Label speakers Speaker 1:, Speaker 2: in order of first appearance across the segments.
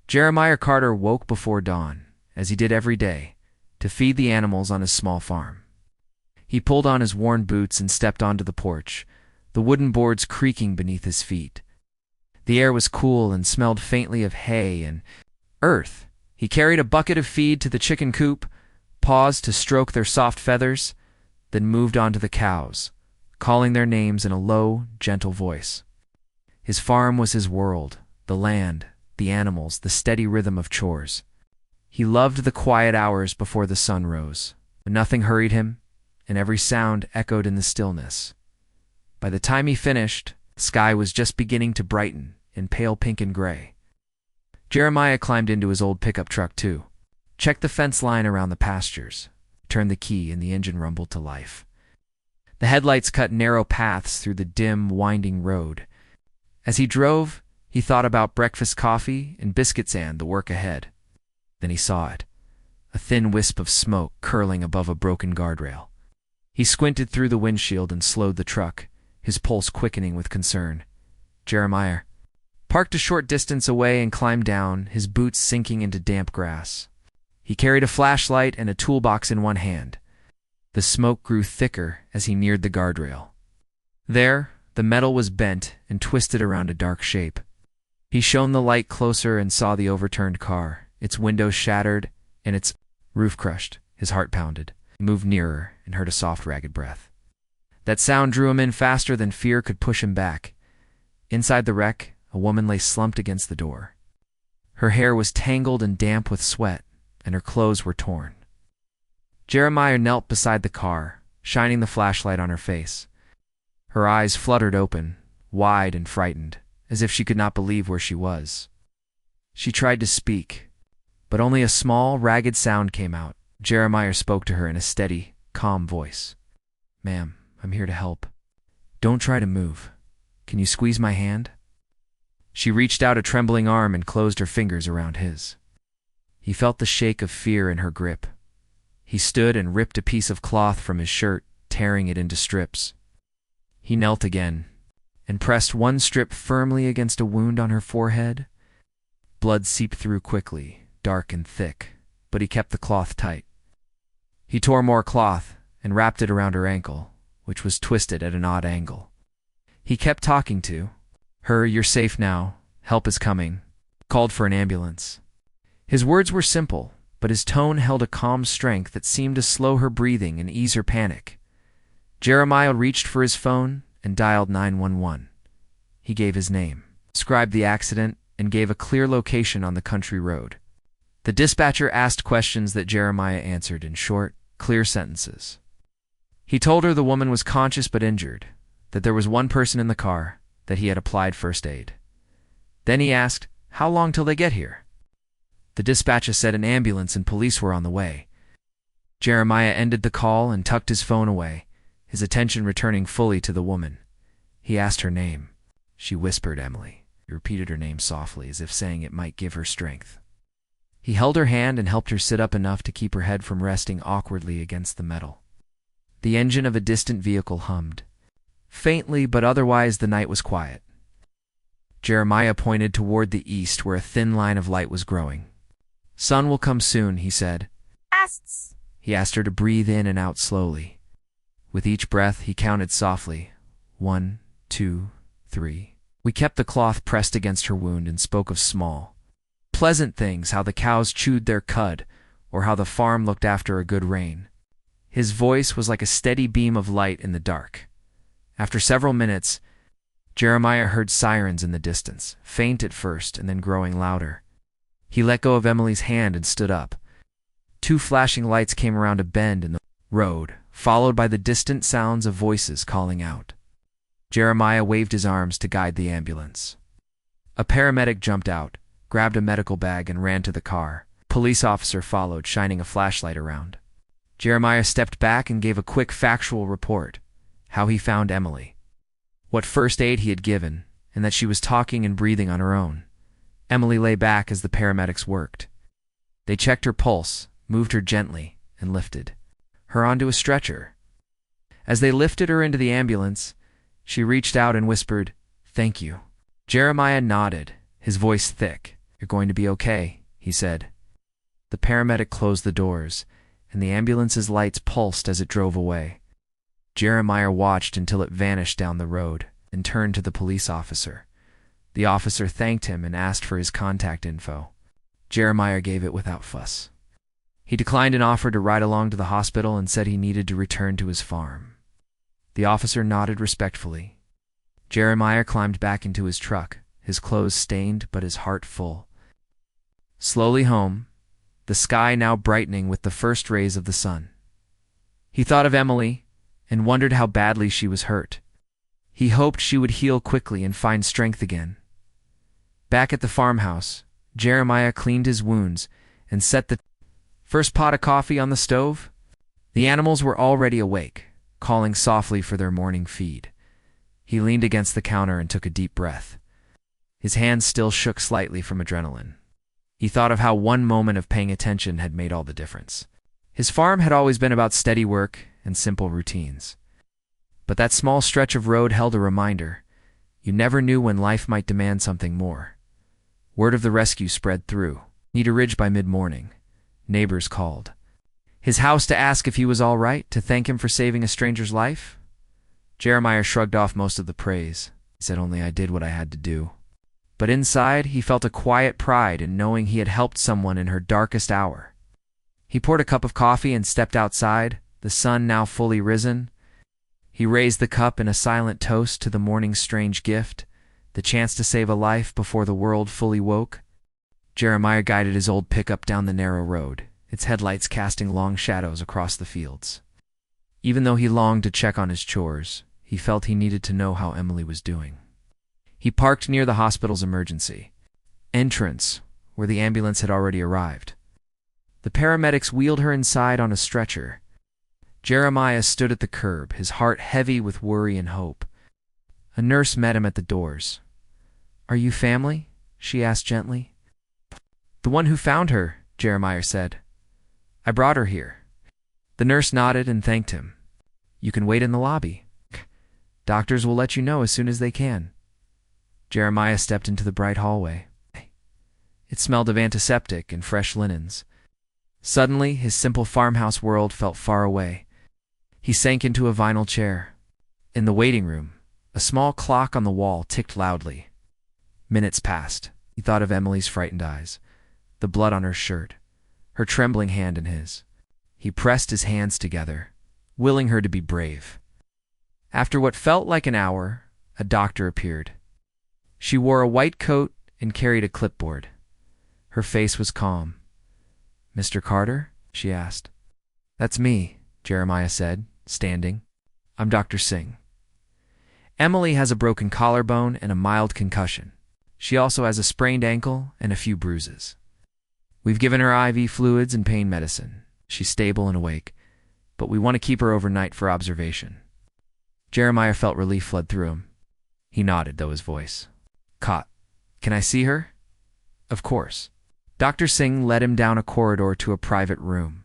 Speaker 1: Jeremiah Carter woke before dawn, as he did every day, to feed the animals on his small farm. He pulled on his worn boots and stepped onto the porch, the wooden boards creaking beneath his feet. The air was cool and smelled faintly of hay and earth. He carried a bucket of feed to the chicken coop, paused to stroke their soft feathers, then moved on to the cows, calling their names in a low, gentle voice. His farm was his world, the land, the animals, the steady rhythm of chores. He loved the quiet hours before the sun rose, when nothing hurried him, and every sound echoed in the stillness. By the time he finished, the sky was just beginning to brighten in pale pink and gray. Jeremiah climbed into his old pickup truck too, checked the fence line around the pastures, turned the key, and the engine rumbled to life. The headlights cut narrow paths through the dim, winding road. As he drove, he thought about breakfast coffee and biscuits and the work ahead. Then he saw it, a thin wisp of smoke curling above a broken guardrail. He squinted through the windshield and slowed the truck, his pulse quickening with concern. Jeremiah parked a short distance away and climbed down, his boots sinking into damp grass. He carried a flashlight and a toolbox in one hand. The smoke grew thicker as he neared the guardrail. There, the metal was bent and twisted around a dark shape. He shone the light closer and saw the overturned car, its windows shattered and its roof crushed. His heart pounded. He moved nearer and heard a soft, ragged breath. That sound drew him in faster than fear could push him back. Inside the wreck, a woman lay slumped against the door. Her hair was tangled and damp with sweat, and her clothes were torn. Jeremiah knelt beside the car, shining the flashlight on her face. Her eyes fluttered open, wide and frightened, as if she could not believe where she was. She tried to speak, but only a small, ragged sound came out. Jeremiah spoke to her in a steady, calm voice. "Ma'am, I'm here to help. Don't try to move. Can you squeeze my hand?" She reached out a trembling arm and closed her fingers around his. He felt the shake of fear in her grip. He stood and ripped a piece of cloth from his shirt, tearing it into strips. He knelt again and pressed one strip firmly against a wound on her forehead. Blood seeped through quickly, dark and thick, but he kept the cloth tight. He tore more cloth and wrapped it around her ankle, which was twisted at an odd angle. He kept talking to her. "You're safe now. Help is coming." Called for an ambulance. His words were simple, but his tone held a calm strength that seemed to slow her breathing and ease her panic. Jeremiah reached for his phone and dialed 911. He gave his name, described the accident, and gave a clear location on the country road. The dispatcher asked questions that Jeremiah answered in short, clear sentences. He told her the woman was conscious but injured, that there was one person in the car, that he had applied first aid. Then he asked, "How long till they get here?" The dispatcher said an ambulance and police were on the way. Jeremiah ended the call and tucked his phone away, his attention returning fully to the woman. He asked her name. She whispered Emily. He repeated her name softly, as if saying it might give her strength. He held her hand and helped her sit up enough to keep her head from resting awkwardly against the metal. The engine of a distant vehicle hummed. Faintly, but otherwise the night was quiet. Jeremiah pointed toward the east where a thin line of light was growing. "Sun will come soon," he said.
Speaker 2: Asts.
Speaker 1: He asked her to breathe in and out slowly. With each breath, he counted softly. 1, 2, 3. We kept the cloth pressed against her wound and spoke of small, pleasant things, how the cows chewed their cud, or how the farm looked after a good rain. His voice was like a steady beam of light in the dark. After several minutes, Jeremiah heard sirens in the distance, faint at first and then growing louder. He let go of Emily's hand and stood up. 2 flashing lights came around a bend in the road, followed by the distant sounds of voices calling out. Jeremiah waved his arms to guide the ambulance. A paramedic jumped out, grabbed a medical bag and ran to the car. A police officer followed, shining a flashlight around. Jeremiah stepped back and gave a quick factual report, how he found Emily, what first aid he had given, and that she was talking and breathing on her own. Emily lay back as the paramedics worked. They checked her pulse, moved her gently, and lifted her onto a stretcher. As they lifted her into the ambulance, she reached out and whispered, "Thank you." Jeremiah nodded, his voice thick. You're going to be okay, he said. The paramedic closed the doors, and the ambulance's lights pulsed as it drove away. Jeremiah watched until it vanished down the road and turned to the police officer. The officer thanked him and asked for his contact info. Jeremiah gave it without fuss. He declined an offer to ride along to the hospital and said he needed to return to his farm. The officer nodded respectfully. Jeremiah climbed back into his truck, his clothes stained but his heart full. Slowly home, the sky now brightening with the first rays of the sun. He thought of Emily and wondered how badly she was hurt. He hoped she would heal quickly and find strength again. Back at the farmhouse, Jeremiah cleaned his wounds and set the first pot of coffee on the stove. The animals were already awake, calling softly for their morning feed. He leaned against the counter and took a deep breath. His hands still shook slightly from adrenaline. He thought of how one moment of paying attention had made all the difference. His farm had always been about steady work and simple routines. But that small stretch of road held a reminder. You never knew when life might demand something more. Word of the rescue spread through. Cedar Ridge by mid-morning. Neighbors called. His house to ask if he was all right, to thank him for saving a stranger's life? Jeremiah shrugged off most of the praise. He said, only I did what I had to do. But inside, he felt a quiet pride in knowing he had helped someone in her darkest hour. He poured a cup of coffee and stepped outside, the sun now fully risen. He raised the cup in a silent toast to the morning's strange gift, the chance to save a life before the world fully woke. Jeremiah guided his old pickup down the narrow road, its headlights casting long shadows across the fields. Even though he longed to check on his chores, he felt he needed to know how Emily was doing. He parked near the hospital's emergency entrance, where the ambulance had already arrived. The paramedics wheeled her inside on a stretcher. Jeremiah stood at the curb, his heart heavy with worry and hope. A nurse met him at the doors. "Are you family?" she asked gently. "The one who found her," Jeremiah said. "I brought her here." The nurse nodded and thanked him. "You can wait in the lobby. Doctors will let you know as soon as they can." Jeremiah stepped into the bright hallway. It smelled of antiseptic and fresh linens. Suddenly, his simple farmhouse world felt far away. He sank into a vinyl chair. In the waiting room, a small clock on the wall ticked loudly. Minutes passed. He thought of Emily's frightened eyes, the blood on her shirt, her trembling hand in his. He pressed his hands together, willing her to be brave. After what felt like an hour, a doctor appeared. She wore a white coat and carried a clipboard. Her face was calm. "Mr. Carter?" she asked. "That's me," Jeremiah said, standing. "I'm Dr. Singh. Emily has a broken collarbone and a mild concussion. She also has a sprained ankle and a few bruises. We've given her IV fluids and pain medicine. She's stable and awake, but we want to keep her overnight for observation." Jeremiah felt relief flood through him. He nodded, though his voice caught. "Can I see her?" "Of course." Dr. Singh led him down a corridor to a private room.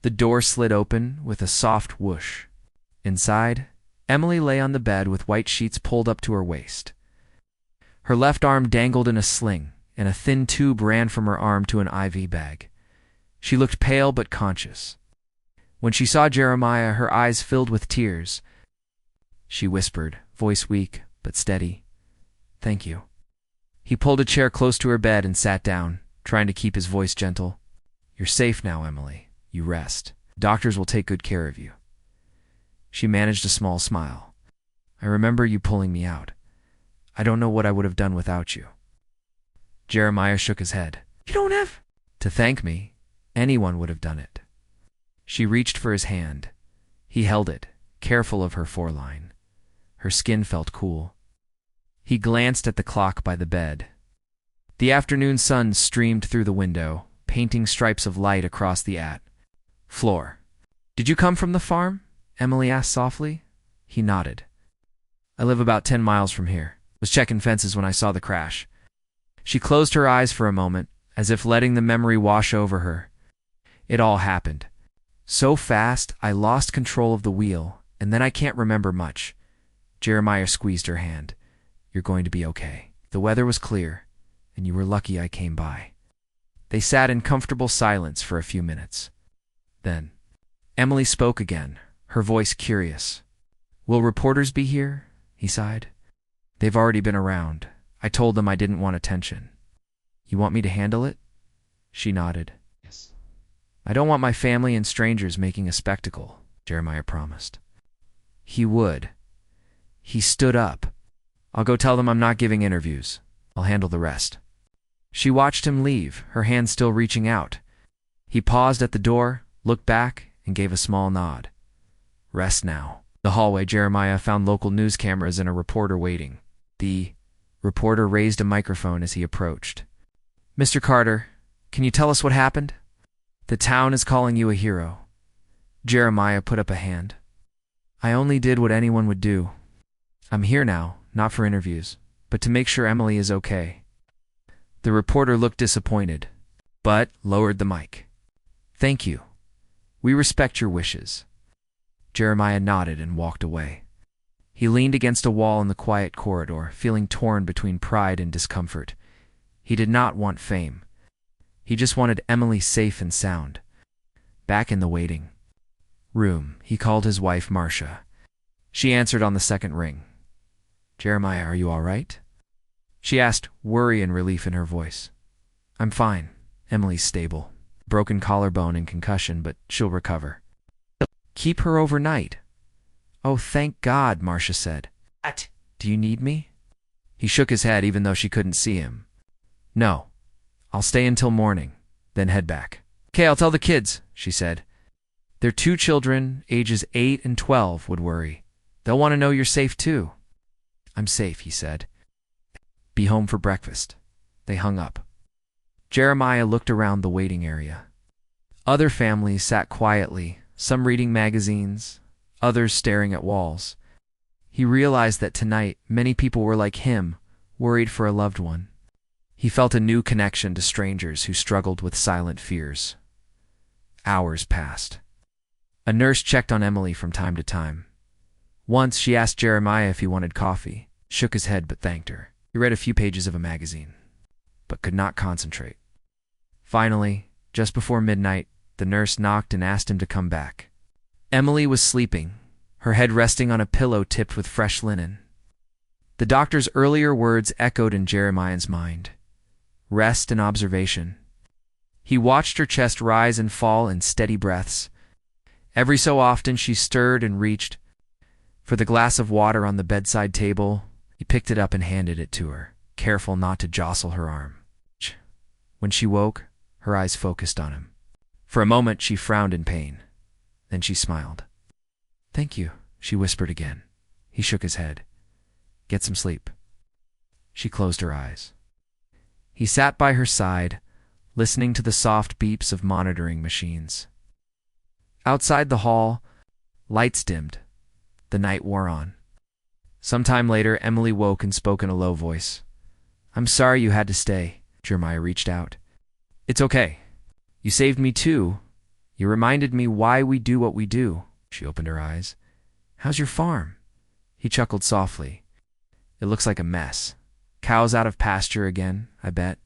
Speaker 1: The door slid open with a soft whoosh. Inside, Emily lay on the bed with white sheets pulled up to her waist. Her left arm dangled in a sling, and a thin tube ran from her arm to an IV bag. She looked pale but conscious. When she saw Jeremiah, her eyes filled with tears. She whispered, voice weak but steady, "Thank you." He pulled a chair close to her bed and sat down, trying to keep his voice gentle. "You're safe now, Emily. You rest. Doctors will take good care of you." She managed a small smile. "I remember you pulling me out. I don't know what I would have done without you." Jeremiah shook his head. "You don't have to thank me. Anyone would have done it." She reached for his hand. He held it, careful of her foreline. Her skin felt cool. He glanced at the clock by the bed. The afternoon sun streamed through the window, painting stripes of light across the floor. "Did you come from the farm?" Emily asked softly. He nodded. "I live about 10 miles from here. Was checking fences when I saw the crash." She closed her eyes for a moment, as if letting the memory wash over her. It all happened so fast I lost control of the wheel, and then I can't remember much. Jeremiah squeezed her hand. "You're going to be okay." The weather was clear, and you were lucky I came by." They sat in comfortable silence for a few minutes. Then Emily spoke again, her voice curious. "Will reporters be here?" he sighed. "They've already been around. I told them I didn't want attention." "You want me to handle it?" She nodded. "Yes." "I don't want my family and strangers making a spectacle," Jeremiah promised. He would. He stood up. "I'll go tell them I'm not giving interviews. I'll handle the rest." She watched him leave, her hand still reaching out. He paused at the door, looked back, and gave a small nod. Rest now. The hallway, Jeremiah found local news cameras and a reporter waiting. The reporter raised a microphone as he approached. "Mr. Carter, can you tell us what happened?" "The town is calling you a hero." Jeremiah put up a hand. "I only did what anyone would do. I'm here now, not for interviews, but to make sure Emily is okay." The reporter looked disappointed, but lowered the mic. "Thank you. We respect your wishes." Jeremiah nodded and walked away. He leaned against a wall in the quiet corridor, feeling torn between pride and discomfort. He did not want fame. He just wanted Emily safe and sound. Back in the waiting room, he called his wife, Marcia. She answered on the second ring. "Jeremiah, are you all right?" She asked, worry and relief in her voice. "I'm fine. Emily's stable. Broken collarbone and concussion, but she'll recover." "Keep her overnight." "Oh, thank God," Marcia said. "Do you need me?" He shook his head even though she couldn't see him. "No. I'll stay until morning, then head back." "Okay, I'll tell the kids," she said. "Their 2 children, ages 8 and 12, would worry. They'll want to know you're safe too." "I'm safe," he said. "Be home for breakfast." They hung up. Jeremiah looked around the waiting area. Other families sat quietly, some reading magazines, others staring at walls. He realized that tonight many people were like him, worried for a loved one. He felt a new connection to strangers who struggled with silent fears. Hours passed. A nurse checked on Emily from time to time. Once she asked Jeremiah if he wanted coffee, shook his head but thanked her. He read a few pages of a magazine, but could not concentrate. Finally, just before midnight, the nurse knocked and asked him to come back. Emily was sleeping, her head resting on a pillow tipped with fresh linen. The doctor's earlier words echoed in Jeremiah's mind. Rest and observation. He watched her chest rise and fall in steady breaths. Every so often she stirred and reached for the glass of water on the bedside table. He picked it up and handed it to her, careful not to jostle her arm. When she woke, her eyes focused on him. For a moment she frowned in pain. Then she smiled. "Thank you," she whispered again. He shook his head. "Get some sleep." She closed her eyes. He sat by her side, listening to the soft beeps of monitoring machines. Outside the hall, lights dimmed. The night wore on. Some time later, Emily woke and spoke in a low voice. "I'm sorry you had to stay." Jeremiah reached out. "It's okay. You saved me too. You reminded me why we do what we do." She opened her eyes. "How's your farm?" He chuckled softly. "It looks like a mess. Cows out of pasture again, I bet."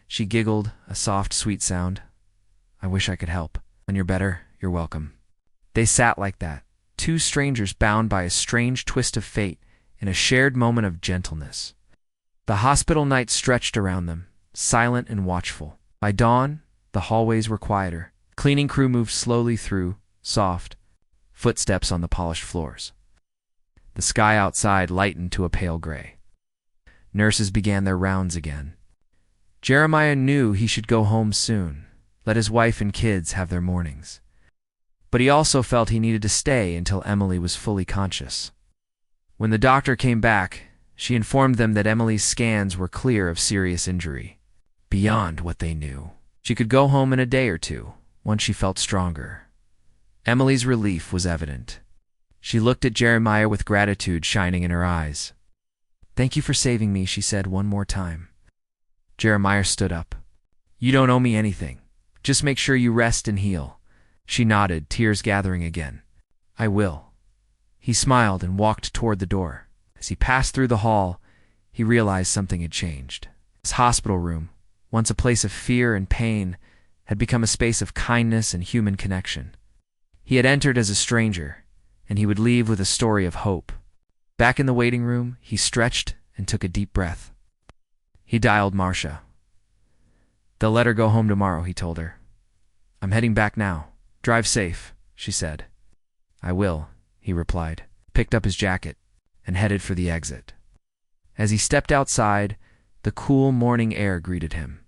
Speaker 1: She giggled, a soft, sweet sound. "I wish I could help." "When you're better, you're welcome." They sat like that, 2 strangers bound by a strange twist of fate in a shared moment of gentleness. The hospital night stretched around them, silent and watchful. By dawn, the hallways were quieter. Cleaning crew moved slowly through, soft, footsteps on the polished floors. The sky outside lightened to a pale gray. Nurses began their rounds again. Jeremiah knew he should go home soon, let his wife and kids have their mornings. But he also felt he needed to stay until Emily was fully conscious. When the doctor came back, she informed them that Emily's scans were clear of serious injury. Beyond what they knew, she could go home in a day or 2, once she felt stronger. Emily's relief was evident. She looked at Jeremiah with gratitude shining in her eyes. "Thank you for saving me," she said one more time. Jeremiah stood up. "You don't owe me anything. Just make sure you rest and heal." She nodded, tears gathering again. "I will." He smiled and walked toward the door. As he passed through the hall, he realized something had changed. His hospital room, once a place of fear and pain, had become a space of kindness and human connection. He had entered as a stranger, and he would leave with a story of hope. Back in the waiting room, he stretched and took a deep breath. He dialed Marcia. "They'll let her go home tomorrow," he told her. "I'm heading back now. Drive safe," she said. "I will," he replied, picked up his jacket, and headed for the exit. As he stepped outside, the cool morning air greeted him.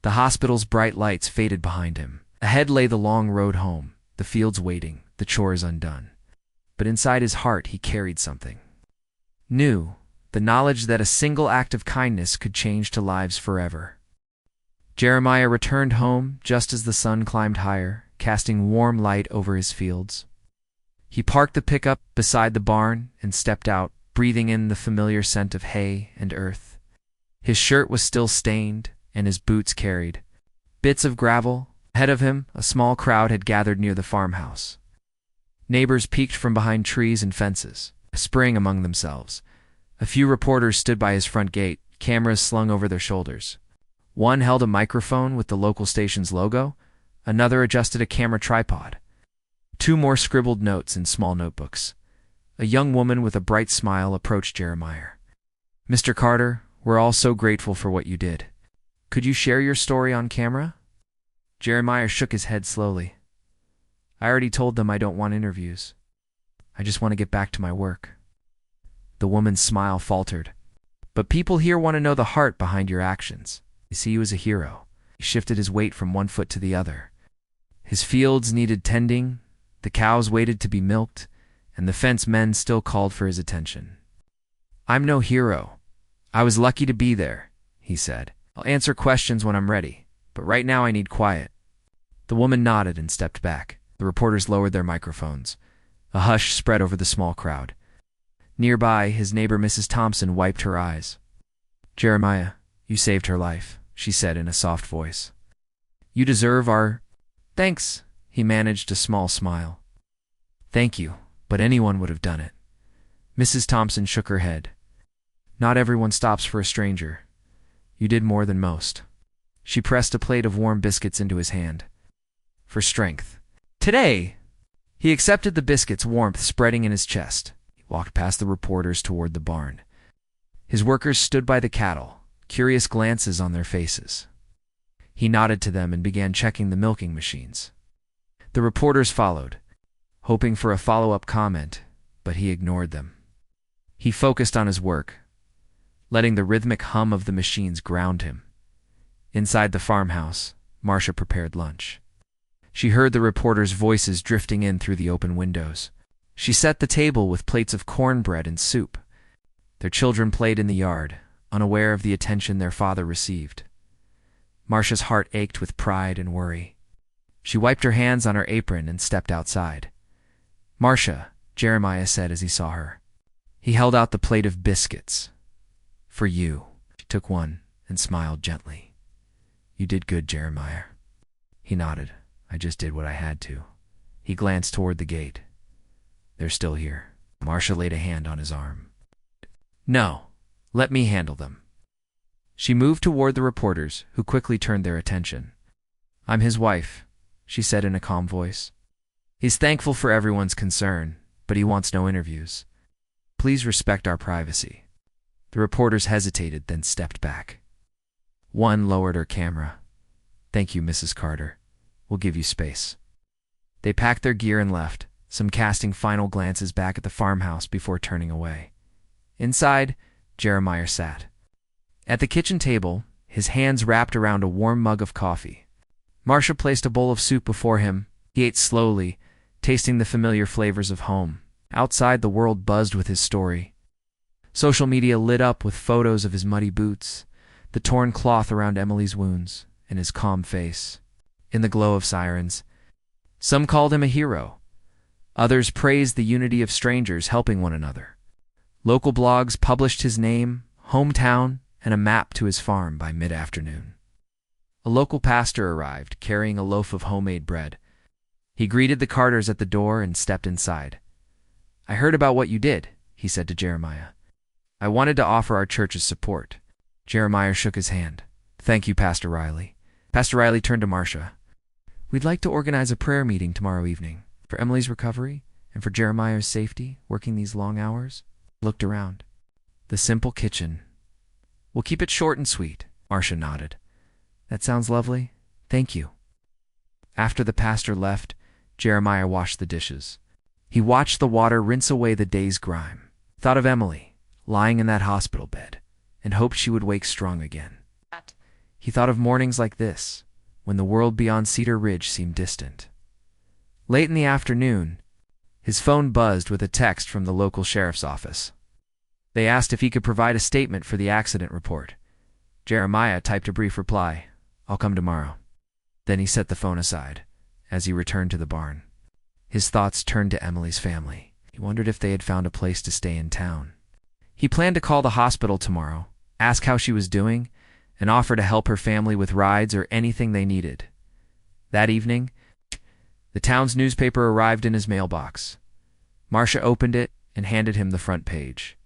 Speaker 1: The hospital's bright lights faded behind him. Ahead lay the long road home, the fields waiting, the chores undone. But inside his heart he carried something new, the knowledge that a single act of kindness could change to lives forever. Jeremiah returned home just as the sun climbed higher, casting warm light over his fields. He parked the pickup beside the barn and stepped out, breathing in the familiar scent of hay and earth. His shirt was still stained, and his boots carried bits of gravel. Ahead of him, a small crowd had gathered near the farmhouse. Neighbors peeked from behind trees and fences, spring among themselves. A few reporters stood by his front gate, cameras slung over their shoulders. One held a microphone with the local station's logo, another adjusted a camera tripod. Two more scribbled notes in small notebooks. A young woman with a bright smile approached Jeremiah. "Mr. Carter, we're all so grateful for what you did. Could you share your story on camera?" Jeremiah shook his head slowly. "I already told them I don't want interviews. I just want to get back to my work." The woman's smile faltered. "But people here want to know the heart behind your actions. You see, he was a hero." He shifted his weight from one foot to the other. His fields needed tending, the cows waited to be milked, and the fence men still called for his attention. "I'm no hero. I was lucky to be there," he said. "I'll answer questions when I'm ready, but right now I need quiet." The woman nodded and stepped back. The reporters lowered their microphones. A hush spread over the small crowd. Nearby, his neighbor Mrs. Thompson wiped her eyes. "Jeremiah, you saved her life," she said in a soft voice. "You deserve our thanks." He managed a small smile. "Thank you, but anyone would have done it." Mrs. Thompson shook her head. "Not everyone stops for a stranger. You did more than most." She pressed a plate of warm biscuits into his hand. "For strength. Today!" He accepted the biscuits, warmth spreading in his chest. He walked past the reporters toward the barn. His workers stood by the cattle, curious glances on their faces. He nodded to them and began checking the milking machines. The reporters followed, hoping for a follow-up comment, but he ignored them. He focused on his work, letting the rhythmic hum of the machines ground him. Inside the farmhouse, Marcia prepared lunch. She heard the reporters' voices drifting in through the open windows. She set the table with plates of cornbread and soup. Their children played in the yard, unaware of the attention their father received. Marcia's heart ached with pride and worry. She wiped her hands on her apron and stepped outside. "Marcia," Jeremiah said as he saw her. He held out the plate of biscuits. "For you." She took one and smiled gently. "You did good, Jeremiah." He nodded. "I just did what I had to." He glanced toward the gate. "They're still here." Marcia laid a hand on his arm. "No, let me handle them." She moved toward the reporters, who quickly turned their attention. "I'm his wife," she said in a calm voice. "He's thankful for everyone's concern, but he wants no interviews. Please respect our privacy." The reporters hesitated, then stepped back. One lowered her camera. "Thank you, Mrs. Carter. We'll give you space." They packed their gear and left, some casting final glances back at the farmhouse before turning away. Inside, Jeremiah sat. At the kitchen table, his hands wrapped around a warm mug of coffee. Marcia placed a bowl of soup before him. He ate slowly, tasting the familiar flavors of home. Outside, the world buzzed with his story. Social media lit up with photos of his muddy boots, the torn cloth around Emily's wounds, and his calm face. In the glow of sirens, some called him a hero. Others praised the unity of strangers helping one another. Local blogs published his name, hometown, and a map to his farm by mid-afternoon. A local pastor arrived, carrying a loaf of homemade bread. He greeted the Carters at the door and stepped inside. "I heard about what you did," he said to Jeremiah. "I wanted to offer our church's support." Jeremiah shook his hand. "Thank you, Pastor Riley." Pastor Riley turned to Marcia. "We'd like to organize a prayer meeting tomorrow evening for Emily's recovery and for Jeremiah's safety, working these long hours." Looked around. The simple kitchen. "We'll keep it short and sweet." Marcia nodded. "That sounds lovely. Thank you." After the pastor left, Jeremiah washed the dishes. He watched the water rinse away the day's grime, thought of Emily, lying in that hospital bed, and hoped she would wake strong again. He thought of mornings like this, when the world beyond Cedar Ridge seemed distant. Late in the afternoon, his phone buzzed with a text from the local sheriff's office. They asked if he could provide a statement for the accident report. Jeremiah typed a brief reply, "I'll come tomorrow." Then he set the phone aside, as he returned to the barn. His thoughts turned to Emily's family. He wondered if they had found a place to stay in town. He planned to call the hospital tomorrow, ask how she was doing, and offer to help her family with rides or anything they needed. That evening, the town's newspaper arrived in his mailbox. Marcia opened it and handed him the front page.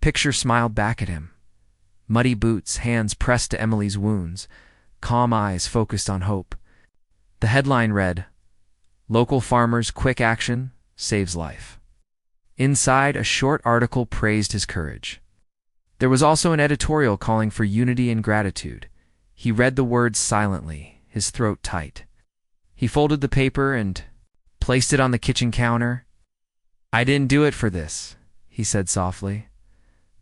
Speaker 1: Picture smiled back at him. Muddy boots, hands pressed to Emily's wounds, calm eyes focused on hope. The headline read, "Local Farmer's Quick Action Saves Life." Inside, a short article praised his courage. There was also an editorial calling for unity and gratitude. He read the words silently, his throat tight. He folded the paper and placed it on the kitchen counter. "I didn't do it for this," he said softly.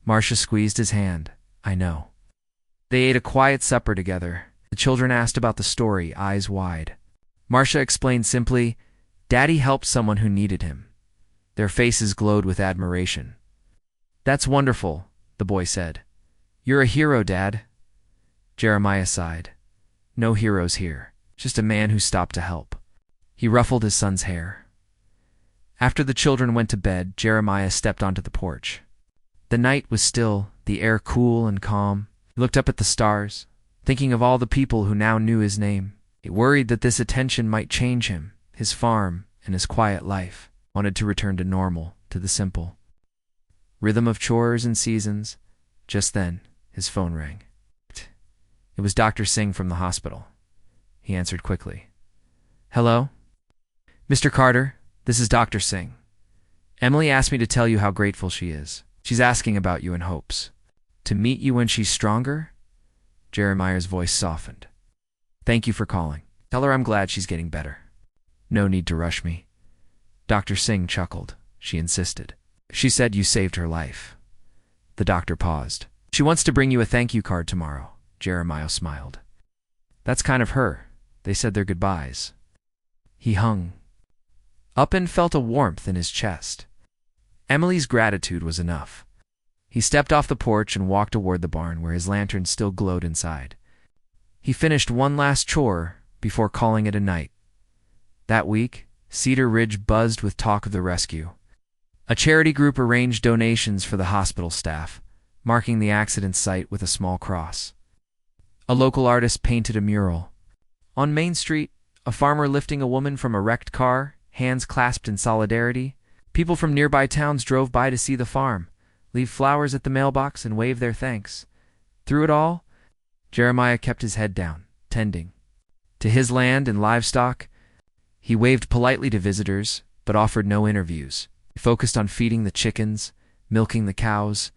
Speaker 1: Marcia squeezed his hand. "I know." They ate a quiet supper together. The children asked about the story, eyes wide. Marcia explained simply, "Daddy helped someone who needed him." Their faces glowed with admiration. "That's wonderful," the boy said. "You're a hero, Dad." Jeremiah sighed. "No heroes here, just a man who stopped to help." He ruffled his son's hair. After the children went to bed, Jeremiah stepped onto the porch. The night was still, the air cool and calm. He looked up at the stars, thinking of all the people who now knew his name. He worried that this attention might change him, his farm, and his quiet life. Wanted to return to normal, to the simple rhythm of chores and seasons. Just then, his phone rang. It was Dr. Singh from the hospital. He answered quickly. "Hello? Mr. Carter, this is Dr. Singh. Emily asked me to tell you how grateful she is. She's asking about you in hopes to meet you when she's stronger." Jeremiah's voice softened. "Thank you for calling. Tell her I'm glad she's getting better." "No need to rush me." Dr. Singh chuckled. She insisted. "She said you saved her life." The doctor paused. "She wants to bring you a thank you card tomorrow." Jeremiah smiled. "That's kind of her." They said their goodbyes. He hung up and felt a warmth in his chest. Emily's gratitude was enough. He stepped off the porch and walked toward the barn where his lantern still glowed inside. He finished one last chore before calling it a night. That week, Cedar Ridge buzzed with talk of the rescue. A charity group arranged donations for the hospital staff, marking the accident site with a small cross. A local artist painted a mural. On Main Street, a farmer lifting a woman from a wrecked car, hands clasped in solidarity. People from nearby towns drove by to see the farm, leave flowers at the mailbox, and wave their thanks. Through it all, Jeremiah kept his head down, tending to his land and livestock. He waved politely to visitors, but offered no interviews. He focused on feeding the chickens, milking the cows,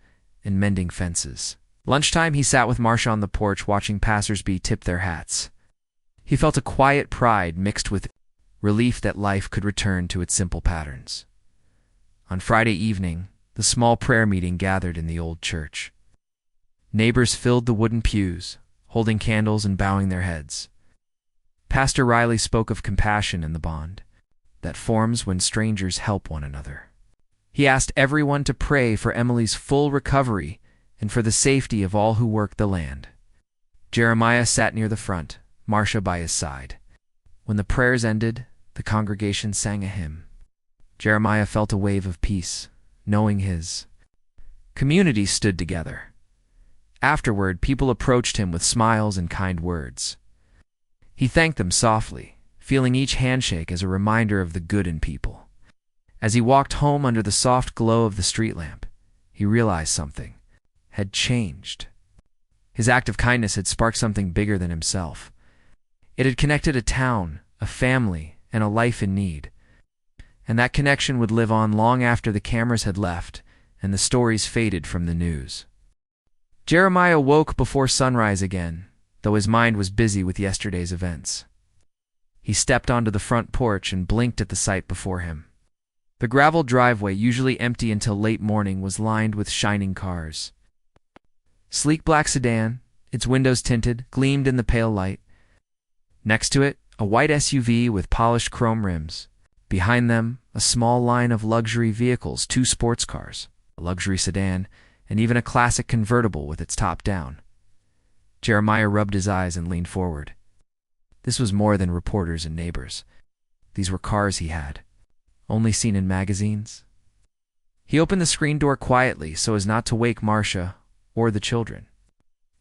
Speaker 1: and mending fences. Lunchtime, he sat with Marcia on the porch watching passersby tip their hats. He felt a quiet pride mixed with relief that life could return to its simple patterns. On Friday evening, the small prayer meeting gathered in the old church. Neighbors filled the wooden pews, holding candles and bowing their heads. Pastor Riley spoke of compassion and the bond that forms when strangers help one another. He asked everyone to pray for Emily's full recovery and for the safety of all who work the land. Jeremiah sat near the front, Marcia by his side. When the prayers ended, the congregation sang a hymn. Jeremiah felt a wave of peace, knowing his community stood together. Afterward, people approached him with smiles and kind words. He thanked them softly, feeling each handshake as a reminder of the good in people. As he walked home under the soft glow of the street lamp, he realized something had changed. His act of kindness had sparked something bigger than himself. It had connected a town, a family, and a life in need. And that connection would live on long after the cameras had left and the stories faded from the news. Jeremiah woke before sunrise again, though his mind was busy with yesterday's events. He stepped onto the front porch and blinked at the sight before him. The gravel driveway, usually empty until late morning, was lined with shining cars. Sleek black sedan, its windows tinted, gleamed in the pale light. Next to it, a white SUV with polished chrome rims. Behind them, a small line of luxury vehicles, 2 sports cars, a luxury sedan, and even a classic convertible with its top down. Jeremiah rubbed his eyes and leaned forward. This was more than reporters and neighbors. These were cars he had, only seen in magazines. He opened the screen door quietly so as not to wake Marcia or the children.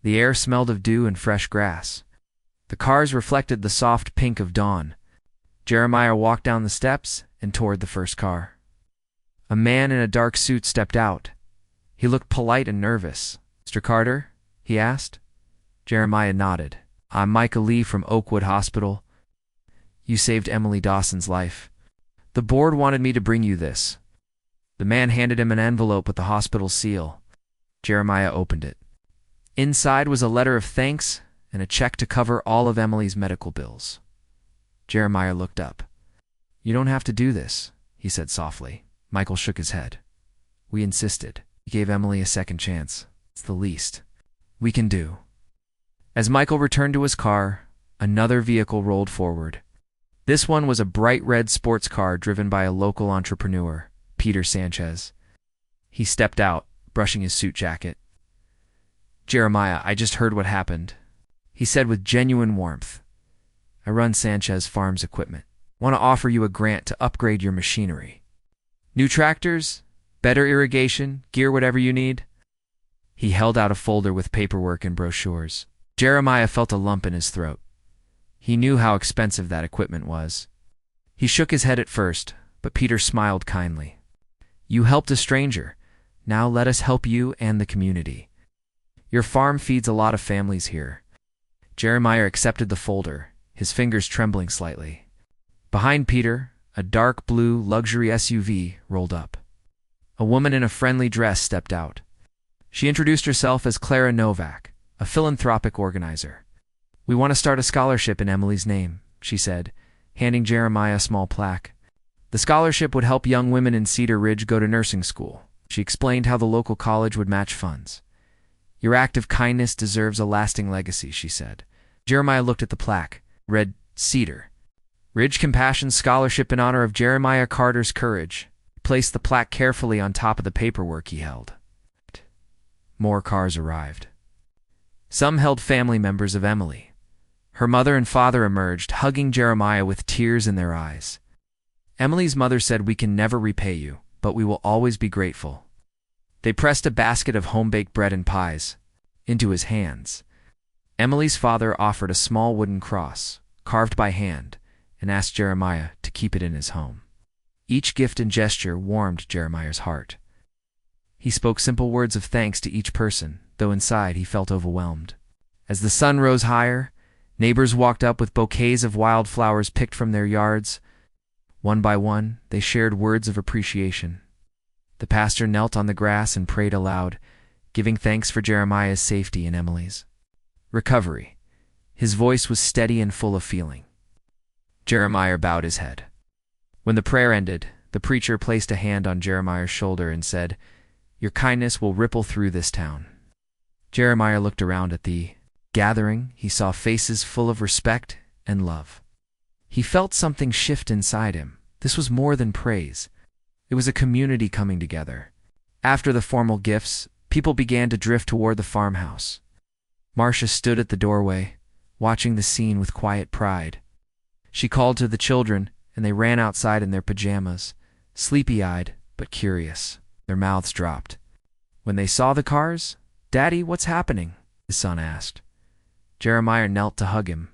Speaker 1: The air smelled of dew and fresh grass. The cars reflected the soft pink of dawn. Jeremiah walked down the steps and toward the first car. A man in a dark suit stepped out. He looked polite and nervous. "Mr. Carter?" he asked. Jeremiah nodded. "I'm Micah Lee from Oakwood Hospital. You saved Emily Dawson's life. The board wanted me to bring you this." The man handed him an envelope with the hospital seal. Jeremiah opened it. Inside was a letter of thanks and a check to cover all of Emily's medical bills. Jeremiah looked up. "You don't have to do this," he said softly. Michael shook his head. "We insisted. We gave Emily a second chance. It's the least we can do." As Michael returned to his car, another vehicle rolled forward. This one was a bright red sports car driven by a local entrepreneur, Peter Sanchez. He stepped out, brushing his suit jacket. "Jeremiah, I just heard what happened," he said with genuine warmth. "I run Sanchez Farms equipment. Want to offer you a grant to upgrade your machinery. New tractors, better irrigation, gear, whatever you need." He held out a folder with paperwork and brochures. Jeremiah felt a lump in his throat. He knew how expensive that equipment was. He shook his head at first, but Peter smiled kindly. "You helped a stranger. Now let us help you and the community. Your farm feeds a lot of families here." Jeremiah accepted the folder, his fingers trembling slightly. Behind Peter, a dark blue luxury SUV rolled up. A woman in a friendly dress stepped out. She introduced herself as Clara Novak, a philanthropic organizer. "We want to start a scholarship in Emily's name," she said, handing Jeremiah a small plaque. "The scholarship would help young women in Cedar Ridge go to nursing school." She explained how the local college would match funds. "Your act of kindness deserves a lasting legacy," she said. Jeremiah looked at the plaque, read Cedar Ridge Compassion Scholarship in honor of Jeremiah Carter's courage. He placed the plaque carefully on top of the paperwork he held. More cars arrived. Some held family members of Emily. Her mother and father emerged, hugging Jeremiah with tears in their eyes. Emily's mother said, "We can never repay you, but we will always be grateful." They pressed a basket of home-baked bread and pies into his hands. Emily's father offered a small wooden cross, carved by hand, and asked Jeremiah to keep it in his home. Each gift and gesture warmed Jeremiah's heart. He spoke simple words of thanks to each person, though inside he felt overwhelmed. As the sun rose higher, neighbors walked up with bouquets of wildflowers picked from their yards. One by one, they shared words of appreciation. The pastor knelt on the grass and prayed aloud, giving thanks for Jeremiah's safety and Emily's recovery. His voice was steady and full of feeling. Jeremiah bowed his head. When the prayer ended, the preacher placed a hand on Jeremiah's shoulder and said, "Your kindness will ripple through this town." Jeremiah looked around at the gathering. He saw faces full of respect and love. He felt something shift inside him. This was more than praise. It was a community coming together. After the formal gifts, people began to drift toward the farmhouse. Marcia stood at the doorway, watching the scene with quiet pride. She called to the children, and they ran outside in their pajamas, sleepy-eyed but curious. Their mouths dropped. When they saw the cars, "Daddy, what's happening?" his son asked. Jeremiah knelt to hug him.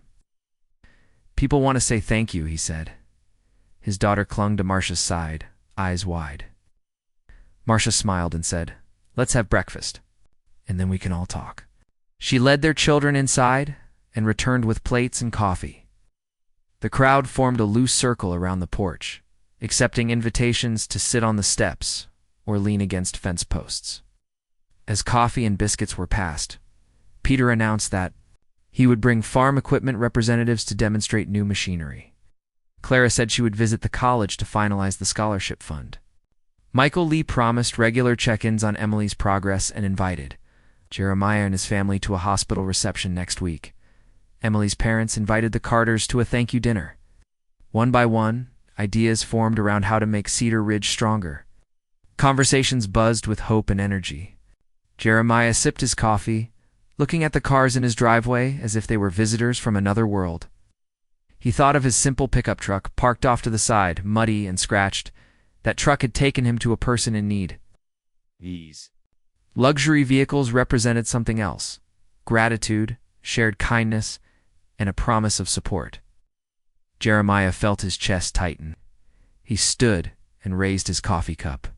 Speaker 1: "People want to say thank you," he said. His daughter clung to Marcia's side, eyes wide. Marcia smiled and said, "Let's have breakfast, and then we can all talk." She led their children inside and returned with plates and coffee. The crowd formed a loose circle around the porch, accepting invitations to sit on the steps or lean against fence posts. As coffee and biscuits were passed, Peter announced that he would bring farm equipment representatives to demonstrate new machinery. Clara said she would visit the college to finalize the scholarship fund. Michael Lee promised regular check-ins on Emily's progress and invited Jeremiah and his family to a hospital reception next week. Emily's parents invited the Carters to a thank-you dinner. One by one, ideas formed around how to make Cedar Ridge stronger. Conversations buzzed with hope and energy. Jeremiah sipped his coffee, looking at the cars in his driveway as if they were visitors from another world. He thought of his simple pickup truck parked off to the side, muddy and scratched. That truck had taken him to a person in need. These luxury vehicles represented something else: gratitude, shared kindness, and a promise of support. Jeremiah felt his chest tighten. He stood and raised his coffee cup.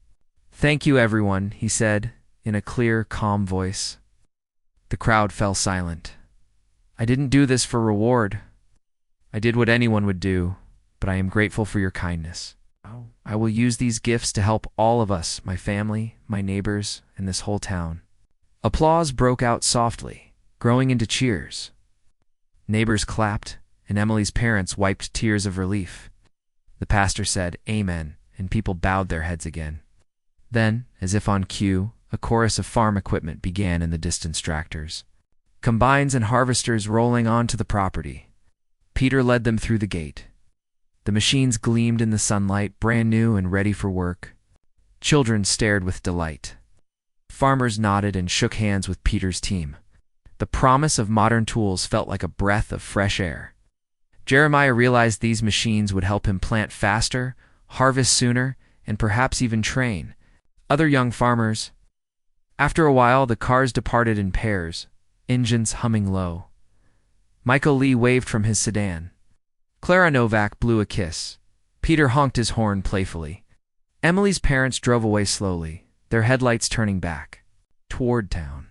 Speaker 1: "Thank you, everyone," he said, in a clear, calm voice. The crowd fell silent. "I didn't do this for reward. I did what anyone would do, but I am grateful for your kindness. I will use these gifts to help all of us, my family, my neighbors, and this whole town." Applause broke out softly, growing into cheers. Neighbors clapped, and Emily's parents wiped tears of relief. The pastor said, "Amen," and people bowed their heads again. Then, as if on cue, a chorus of farm equipment began in the distance tractors. Combines and harvesters rolling onto the property. Peter led them through the gate. The machines gleamed in the sunlight, brand new and ready for work. Children stared with delight. Farmers nodded and shook hands with Peter's team. The promise of modern tools felt like a breath of fresh air. Jeremiah realized these machines would help him plant faster, harvest sooner, and perhaps even train other young farmers. After a while, the cars departed in pairs, engines humming low. Michael Lee waved from his sedan. Clara Novak blew a kiss. Peter honked his horn playfully. Emily's parents drove away slowly, their headlights turning back, toward town.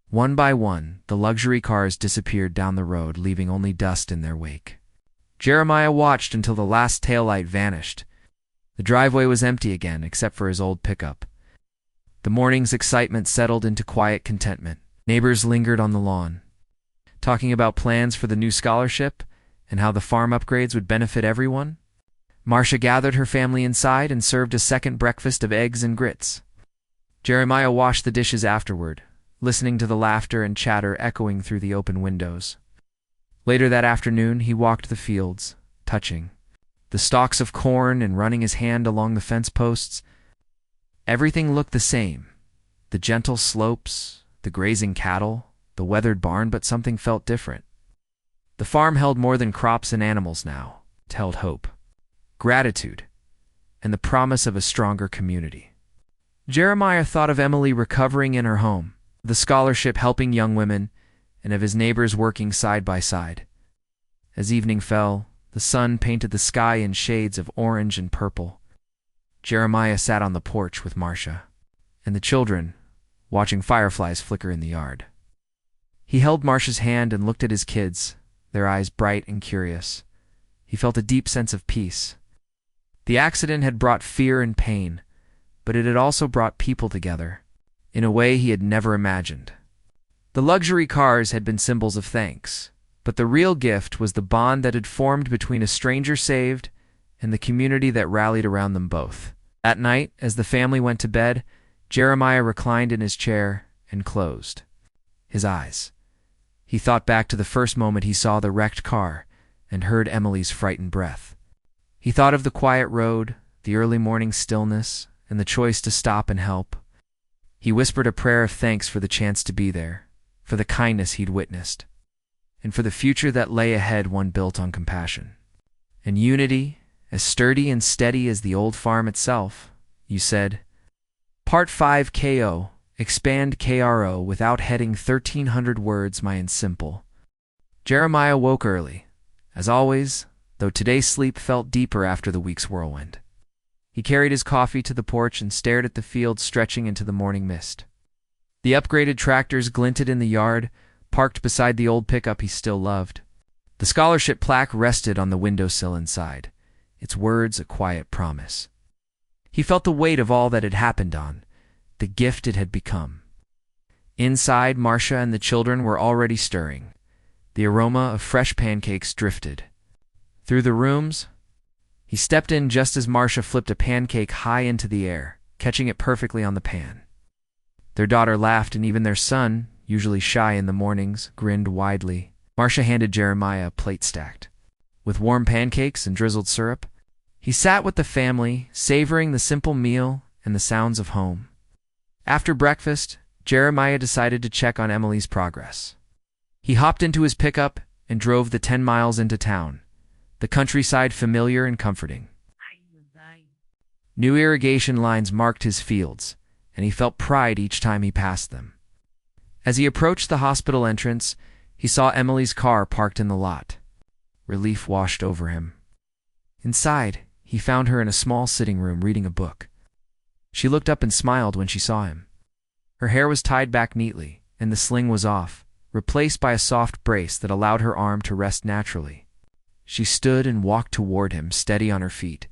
Speaker 1: One by one, the luxury cars disappeared down the road, leaving only dust in their wake. Jeremiah watched until the last taillight vanished. The driveway was empty again, except for his old pickup. The morning's excitement settled into quiet contentment. Neighbors lingered on the lawn, talking about plans for the new scholarship and how the farm upgrades would benefit everyone. Marcia gathered her family inside and served a second breakfast of eggs and grits. Jeremiah washed the dishes afterward, listening to the laughter and chatter echoing through the open windows. Later that afternoon, he walked the fields, touching the stalks of corn and running his hand along the fence posts. Everything looked the same: the gentle slopes, the grazing cattle, the weathered barn, but something felt different. The farm held more than crops and animals now. It held hope, gratitude, and the promise of a stronger community. Jeremiah thought of Emily recovering in her home, the scholarship helping young women, and of his neighbors working side by side. As evening fell, the sun painted the sky in shades of orange and purple. Jeremiah sat on the porch with Marcia and the children, watching fireflies flicker in the yard. He held Marcia's hand and looked at his kids, their eyes bright and curious. He felt a deep sense of peace. The accident had brought fear and pain, but it had also brought people together in a way he had never imagined. The luxury cars had been symbols of thanks, but the real gift was the bond that had formed between a stranger saved and the community that rallied around them both. That night, as the family went to bed, Jeremiah reclined in his chair and closed his eyes. He thought back to the first moment he saw the wrecked car and heard Emily's frightened breath. He thought of the quiet road, the early morning stillness, and the choice to stop and help. He whispered a prayer of thanks for the chance to be there, for the kindness he'd witnessed, and for the future that lay ahead, one built on compassion and unity, as sturdy and steady as the old farm itself. You said, Part 5 KO, expand KRO without heading 1,300 words, my and simple. Jeremiah woke early, as always, though today's sleep felt deeper after the week's whirlwind. He carried his coffee to the porch and stared at the field stretching into the morning mist. The upgraded tractors glinted in the yard, parked beside the old pickup he still loved. The scholarship plaque rested on the windowsill inside, its words a quiet promise. He felt the weight of all that had happened on, the gift it had become. Inside, Marcia and the children were already stirring. The aroma of fresh pancakes drifted through the rooms. He stepped in just as Marcia flipped a pancake high into the air, catching it perfectly on the pan. Their daughter laughed, and even their son, usually shy in the mornings, grinned widely. Marcia handed Jeremiah a plate stacked with warm pancakes and drizzled syrup. He sat with the family, savoring the simple meal and the sounds of home. After breakfast, Jeremiah decided to check on Emily's progress. He hopped into his pickup and drove the 10 miles into town, the countryside familiar and comforting. New irrigation lines marked his fields, and he felt pride each time he passed them. As he approached the hospital entrance, he saw Emily's car parked in the lot. Relief washed over him. Inside, he found her in a small sitting room reading a book. She looked up and smiled when she saw him. Her hair was tied back neatly, and the sling was off, replaced by a soft brace that allowed her arm to rest naturally. She stood and walked toward him, steady on her feet.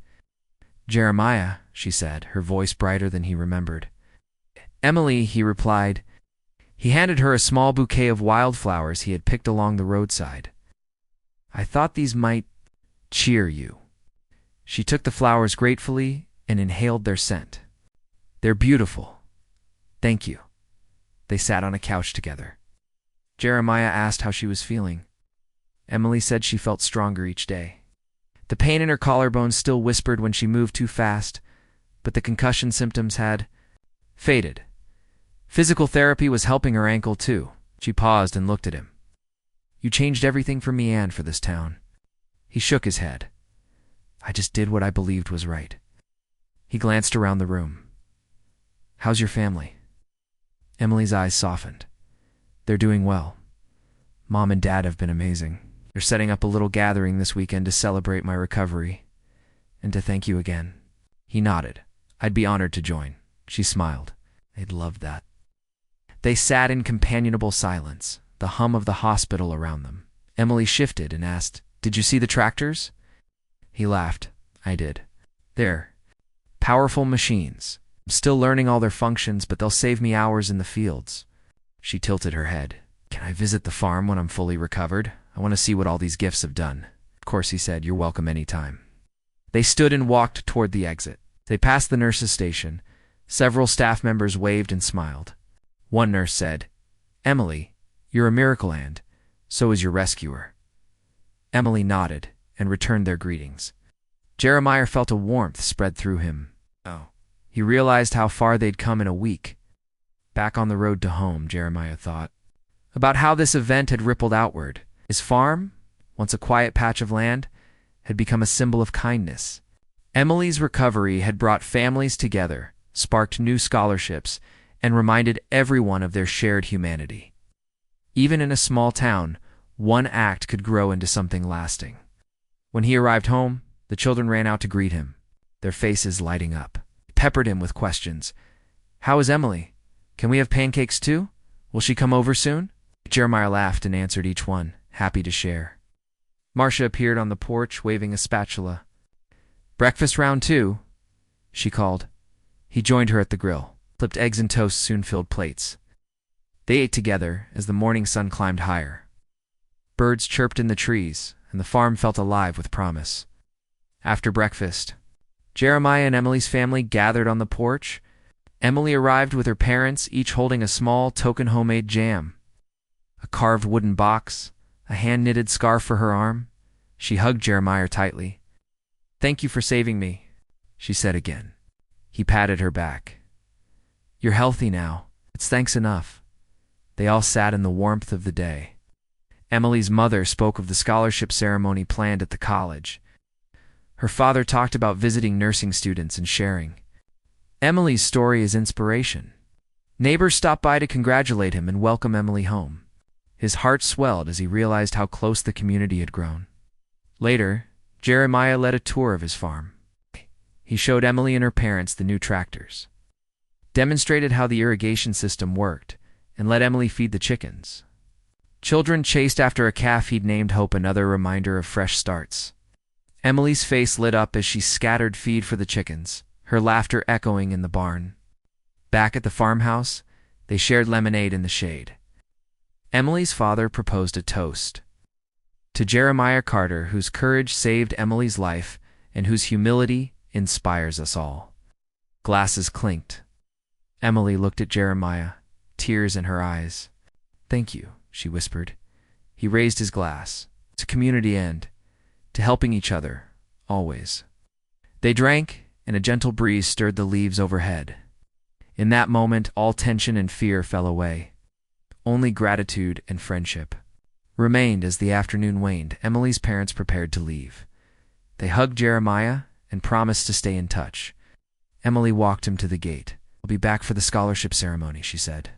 Speaker 1: "Jeremiah," she said, her voice brighter than he remembered. "Emily," he replied. He handed her a small bouquet of wildflowers he had picked along the roadside. "I thought these might cheer you." She took the flowers gratefully and inhaled their scent. "They're beautiful. Thank you." They sat on a couch together. Jeremiah asked how she was feeling. Emily said she felt stronger each day. The pain in her collarbone still whispered when she moved too fast, but the concussion symptoms had faded. Physical therapy was helping her ankle too. She paused and looked at him. "You changed everything for me and for this town." He shook his head. "I just did what I believed was right." He glanced around the room. "How's your family?" Emily's eyes softened. "They're doing well. Mom and Dad have been amazing. They're setting up a little gathering this weekend to celebrate my recovery and to thank you again." He nodded. "I'd be honored to join." She smiled. "I'd love that." They sat in companionable silence, the hum of the hospital around them. Emily shifted and asked, "Did you see the tractors?" He laughed. "I did. They're powerful machines. I'm still learning all their functions, but they'll save me hours in the fields." She tilted her head. "Can I visit the farm when I'm fully recovered? I want to see what all these gifts have done." "Of course," he said. "You're welcome anytime." They stood and walked toward the exit. They passed the nurse's station. Several staff members waved and smiled. One nurse said, "Emily, you're a miracle, and so is your rescuer." Emily nodded and returned their greetings. Jeremiah felt a warmth spread through him. He realized how far they'd come in a week. Back on the road to home, Jeremiah thought about how this event had rippled outward. His farm, once a quiet patch of land, had become a symbol of kindness. Emily's recovery had brought families together, sparked new scholarships, and reminded everyone of their shared humanity. Even in a small town, one act could grow into something lasting. When he arrived home, the children ran out to greet him, their faces lighting up. They peppered him with questions. "How is Emily? Can we have pancakes too? Will she come over soon?" Jeremiah laughed and answered each one, happy to share. Marcia appeared on the porch, waving a spatula. "Breakfast round two," she called. He joined her at the grill. Flipped eggs and toast soon filled plates. They ate together as the morning sun climbed higher. Birds chirped in the trees, and the farm felt alive with promise. After breakfast, Jeremiah and Emily's family gathered on the porch. Emily arrived with her parents, each holding a small token homemade jam. A carved wooden box, a hand-knitted scarf for her arm. She hugged Jeremiah tightly. "Thank you for saving me," she said again. He patted her back. "You're healthy now. It's thanks enough." They all sat in the warmth of the day. Emily's mother spoke of the scholarship ceremony planned at the college. Her father talked about visiting nursing students and sharing. Emily's story is inspiration. Neighbors stopped by to congratulate him and welcome Emily home. His heart swelled as he realized how close the community had grown. Later, Jeremiah led a tour of his farm. He showed Emily and her parents the new tractors, demonstrated how the irrigation system worked, and let Emily feed the chickens. Children chased after a calf he'd named Hope, another reminder of fresh starts. Emily's face lit up as she scattered feed for the chickens, her laughter echoing in the barn. Back at the farmhouse, they shared lemonade in the shade. Emily's father proposed a toast. To Jeremiah Carter, whose courage saved Emily's life and whose humility inspires us all. Glasses clinked. Emily looked at Jeremiah, tears in her eyes. "Thank you," she whispered. He raised his glass. "To community and to helping each other, always." They drank, and a gentle breeze stirred the leaves overhead. In that moment, all tension and fear fell away. Only gratitude and friendship remained. As the afternoon waned, Emily's parents prepared to leave. They hugged Jeremiah and promised to stay in touch. Emily walked him to the gate. "I'll be back for the scholarship ceremony," she said.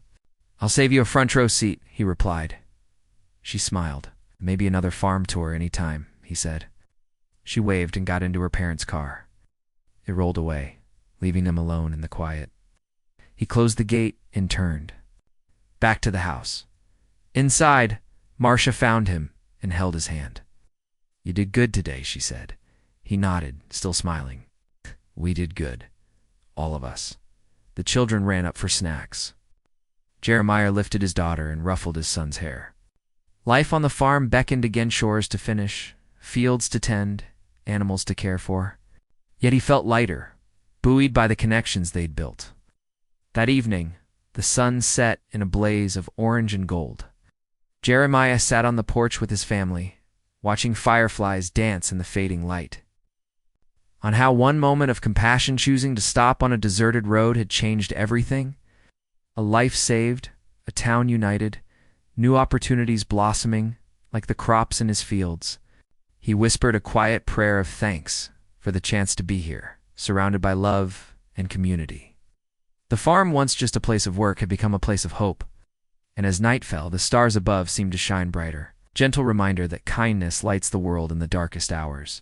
Speaker 1: "I'll save you a front row seat," he replied. She smiled. "Maybe another farm tour any time," he said. She waved and got into her parents' car. It rolled away, leaving them alone in the quiet. He closed the gate and turned. Back to the house. Inside, Marcia found him and held his hand. "You did good today," she said. He nodded, still smiling. "We did good. All of us." The children ran up for snacks. Jeremiah lifted his daughter and ruffled his son's hair. Life on the farm beckoned again, chores to finish, fields to tend, animals to care for. Yet he felt lighter, buoyed by the connections they'd built. That evening, the sun set in a blaze of orange and gold. Jeremiah sat on the porch with his family, watching fireflies dance in the fading light. On how one moment of compassion, choosing to stop on a deserted road, had changed everything. A life saved, a town united, new opportunities blossoming like the crops in his fields. He whispered a quiet prayer of thanks for the chance to be here, surrounded by love and community. The farm, once just a place of work, had become a place of hope. And as night fell, the stars above seemed to shine brighter, gentle reminder that kindness lights the world in the darkest hours.